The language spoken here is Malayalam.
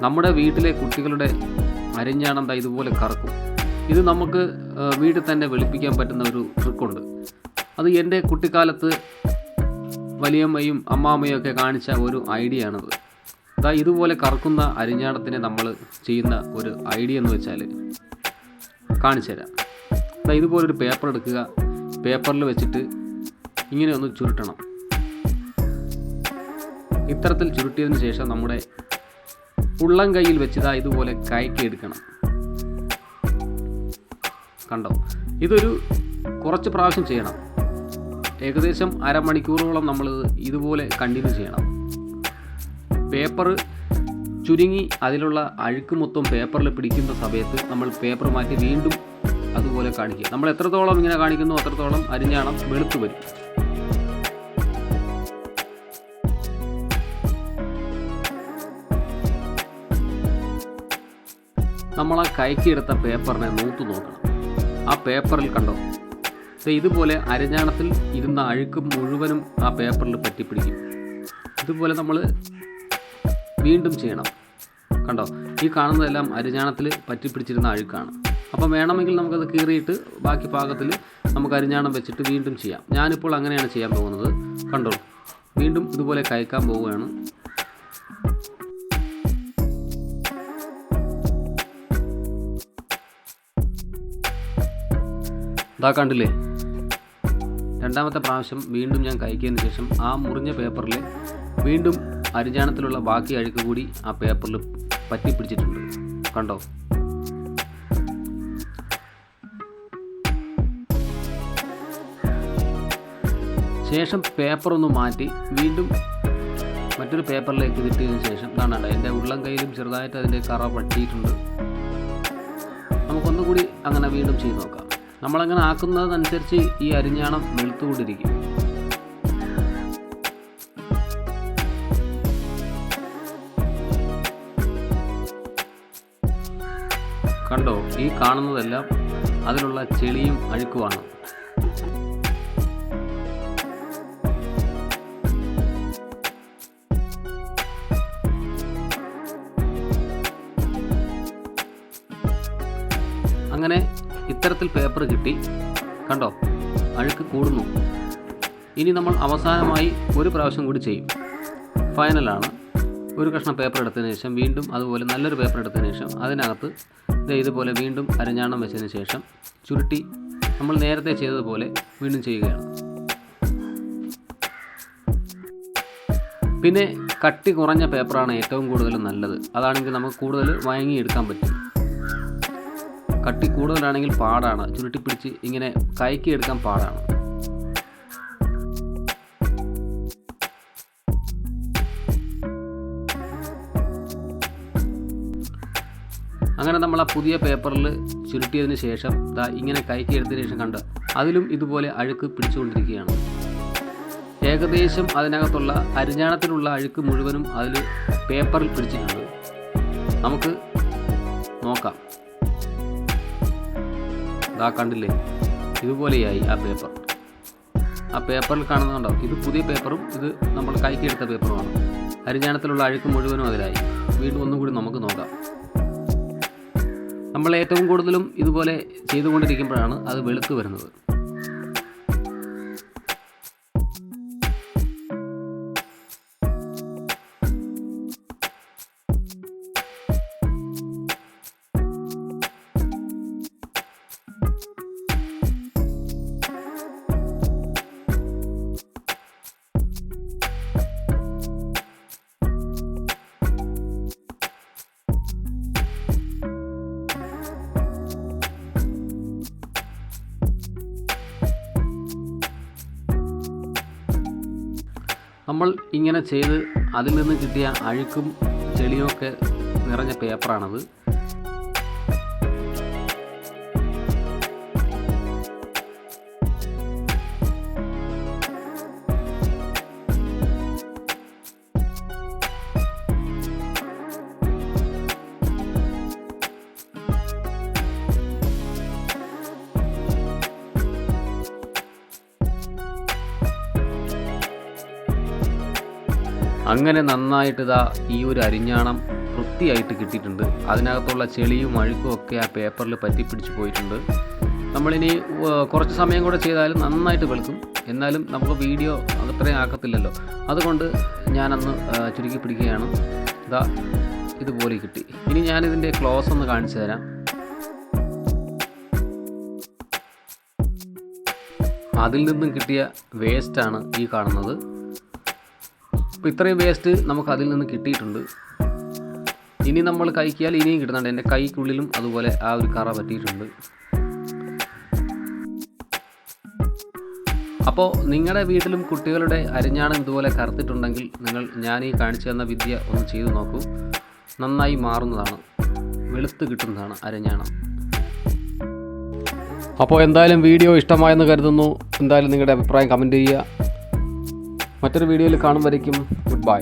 നമ്മുടെ വീട്ടിലെ കുട്ടികളുടെ അരിഞ്ഞാണം ദാ ഇതുപോലെ കറക്കും. ഇത് നമുക്ക് വീട്ടിൽ തന്നെ വെളുപ്പിക്കാൻ പറ്റുന്ന ഒരു ട്രിക്കുണ്ട്. അത് എൻ്റെ കുട്ടിക്കാലത്ത് വലിയമ്മയും അമ്മാമ്മയും ഒക്കെ കാണിച്ച ഒരു ഐഡിയ ആണത്. ദാ ഇതുപോലെ കറക്കുന്ന അരിഞ്ഞാണത്തിനെ നമ്മൾ ചെയ്യുന്ന ഒരു ഐഡിയ എന്ന് വെച്ചാൽ കാണിച്ചു തരാം. ദാ ഇതുപോലൊരു പേപ്പർ എടുക്കുക. പേപ്പറിൽ വെച്ചിട്ട് ഇങ്ങനെ ഒന്ന് ചുരുട്ടണം. ഇത്തരത്തിൽ ചുരുട്ടിയതിന് ശേഷം നമ്മുടെ ഉള്ളം കൈയിൽ വെച്ച് ഇതുപോലെ കയക്കി എടുക്കണം. കണ്ടോ? ഇതൊരു കുറച്ച് പ്രാവശ്യം ചെയ്യണം. ഏകദേശം അരമണിക്കൂറോളം നമ്മൾ ഇതുപോലെ കണ്ടിന്യൂ ചെയ്യണം. പേപ്പർ ചുരുങ്ങി അതിലുള്ള അഴുക്ക് മൊത്തം പേപ്പറിൽ പിടിക്കുന്ന സമയത്ത് നമ്മൾ പേപ്പർ മാറ്റി വീണ്ടും അതുപോലെ കാണിക്കുക. നമ്മൾ എത്രത്തോളം ഇങ്ങനെ കാണിക്കുന്നു അത്രത്തോളം അരിഞ്ഞാണം വെളുത്ത് വരും. നമ്മൾ ആ കയക്കിയെടുത്ത പേപ്പറിനെ നൂത്ത് നോക്കണം. ആ പേപ്പറിൽ കണ്ടോ, ഇതുപോലെ അരിഞ്ഞാണത്തിൽ ഇരുന്ന അഴുക്ക് മുഴുവനും ആ പേപ്പറിൽ പറ്റിപ്പിടിക്കും. ഇതുപോലെ നമ്മൾ വീണ്ടും ചെയ്യണം. കണ്ടോ, ഈ കാണുന്നതെല്ലാം അരിഞ്ഞാണത്തിൽ പറ്റിപ്പിടിച്ചിരുന്ന അഴുക്കാണ്. അപ്പം വേണമെങ്കിൽ നമുക്കത് കീറിയിട്ട് ബാക്കി ഭാഗത്തിൽ നമുക്ക് അരിഞ്ഞാണം വെച്ചിട്ട് വീണ്ടും ചെയ്യാം. ഞാനിപ്പോൾ അങ്ങനെയാണ് ചെയ്യാൻ പോകുന്നത്. കണ്ടോ, വീണ്ടും ഇതുപോലെ കയക്കാൻ പോവുകയാണ്. ഇതാ കണ്ടില്ലേ, രണ്ടാമത്തെ പ്രാവശ്യം വീണ്ടും ഞാൻ കയക്കിയതിന് ശേഷം ആ മുറിഞ്ഞ പേപ്പറിൽ വീണ്ടും അരിഞ്ഞാണത്തിലുള്ള ബാക്കി അഴുക്ക് കൂടി ആ പേപ്പറിൽ പറ്റിപ്പിടിച്ചിട്ടുണ്ട്. കണ്ടോ? ശേഷം പേപ്പർ ഒന്ന് മാറ്റി വീണ്ടും മറ്റൊരു പേപ്പറിലേക്ക് കിട്ടിയതിന് ശേഷം കാണണ്ട, എൻ്റെ ഉള്ളം കയ്യിലും ചെറുതായിട്ട് അതിൻ്റെ കറ പറ്റിയിട്ടുണ്ട്. നമുക്കൊന്നുകൂടി അങ്ങനെ വീണ്ടും ചെയ്ത് നോക്കാം. നമ്മളങ്ങനെ ആക്കുന്നതനുസരിച്ച് ഈ അരിഞ്ഞാണം വെളുത്തുകൊണ്ടിരിക്കും. കണ്ടോ, ഈ കാണുന്നതെല്ലാം അതിലുള്ള ചെളിയും അഴുക്കുമാണ്. അങ്ങനെ ഇത്തരത്തിൽ പേപ്പർ കിട്ടി. കണ്ടോ, അഴുക്ക് കൂടുന്നു. ഇനി നമ്മൾ അവസാനമായി ഒരു പ്രാവശ്യം കൂടി ചെയ്യും. ഫൈനലാണ്. ഒരു കഷ്ണം പേപ്പർ എടുത്തതിന് ശേഷം വീണ്ടും അതുപോലെ നല്ലൊരു പേപ്പർ എടുത്തതിന് ശേഷം അതിനകത്ത് ഇതുപോലെ വീണ്ടും അരിഞ്ഞാണം വെച്ചതിന് ശേഷം ചുരുട്ടി നമ്മൾ നേരത്തെ ചെയ്തതുപോലെ വീണ്ടും ചെയ്യുകയാണ്. പിന്നെ കട്ടി കുറഞ്ഞ പേപ്പറാണ് ഏറ്റവും കൂടുതൽ നല്ലത്. അതാണെങ്കിൽ നമുക്ക് കൂടുതൽ വഴങ്ങിയെടുക്കാൻ പറ്റും. കട്ടി കൂടുതലാണെങ്കിൽ പാടാണ്, ചുരുട്ടിപ്പിടിച്ച് ഇങ്ങനെ കയക്കിയെടുക്കാൻ പാടാണ്. അങ്ങനെ നമ്മൾ ആ പുതിയ പേപ്പറിൽ ചുരുട്ടിയതിന് ശേഷം ഇങ്ങനെ കയക്കിയെടുത്തതിന് ശേഷം കണ്ട് അതിലും ഇതുപോലെ അഴുക്ക് പിടിച്ചുകൊണ്ടിരിക്കുകയാണ്. ഏകദേശം അതിനകത്തുള്ള അരിഞ്ഞാണത്തിലുള്ള അഴുക്ക് മുഴുവനും അതിൽ പേപ്പറിൽ പിടിച്ചിട്ടുണ്ട്. നമുക്ക് നോക്കാം. കണ്ടില്ലേ, ഇതുപോലെയായി ആ പേപ്പർ. ആ പേപ്പറിൽ കാണുന്നുണ്ടോ, ഇത് പുതിയ പേപ്പറും ഇത് നമ്മൾ കൈക്കിയെടുത്ത പേപ്പറുമാണ്. അരിഞ്ഞാണത്തിലുള്ള അഴുക്ക് മുഴുവനും അതിലായി. വീണ്ടും ഒന്നും കൂടി നമുക്ക് നോക്കാം. നമ്മൾ ഏറ്റവും കൂടുതലും ഇതുപോലെ ചെയ്തുകൊണ്ടിരിക്കുമ്പോഴാണ് അത് വെളുത്ത് വരുന്നത്. നമ്മൾ ഇങ്ങനെ ചെയ്ത് അതിൽ നിന്ന് കിട്ടിയ അഴുക്കും ചെളിയുമൊക്കെ നിറഞ്ഞ പേപ്പറാണത്. അങ്ങനെ നന്നായിട്ട് ഈ ഒരു അരിഞ്ഞാണം വൃത്തിയായിട്ട് കിട്ടിയിട്ടുണ്ട്. അതിനകത്തുള്ള ചെളിയും അഴുക്കും ഒക്കെ ആ പേപ്പറിൽ പറ്റിപ്പിടിച്ച് പോയിട്ടുണ്ട്. നമ്മളിനി കുറച്ച് സമയം കൂടെ ചെയ്താലും നന്നായിട്ട് വെളുക്കും. എന്നാലും നമുക്ക് വീഡിയോ അത്രയും ആക്കത്തില്ലല്ലോ, അതുകൊണ്ട് ഞാനന്ന് ചുരുക്കി പിടിക്കുകയാണ്. ഇതാ ഇതുപോലെ കിട്ടി. ഇനി ഞാനിതിൻ്റെ ക്ലോസ് ഒന്ന് കാണിച്ചു തരാം. അതിൽ നിന്നും കിട്ടിയ വേസ്റ്റാണ് ഈ കാണുന്നത്. അപ്പോൾ ഇത്രയും വേസ്റ്റ് നമുക്ക് അതിൽ നിന്ന് കിട്ടിയിട്ടുണ്ട്. ഇനി നമ്മൾ കഴിക്കിയാൽ ഇനിയും കിട്ടുന്നുണ്ട്. എൻ്റെ കൈക്കുള്ളിലും അതുപോലെ ആ ഒരു കറ പറ്റിയിട്ടുണ്ട്. അപ്പോൾ നിങ്ങളുടെ വീട്ടിലും കുട്ടികളുടെ അരിഞ്ഞാണം ഇതുപോലെ കറുത്തിട്ടുണ്ടെങ്കിൽ ഞാൻ ഈ കാണിച്ചു തന്ന വിദ്യ ഒന്ന് ചെയ്തു നോക്കൂ. നന്നായി മാറുന്നതാണ്, വെളുത്ത് കിട്ടുന്നതാണ് അരിഞ്ഞാണം. അപ്പോൾ എന്തായാലും വീഡിയോ ഇഷ്ടമായെന്ന് കരുതുന്നു. എന്തായാലും നിങ്ങളുടെ അഭിപ്രായം കമൻറ്റ് ചെയ്യുക. മറ്റൊരു വീഡിയോയിൽ കാണും വരയ്ക്കും ഗുഡ് ബൈ.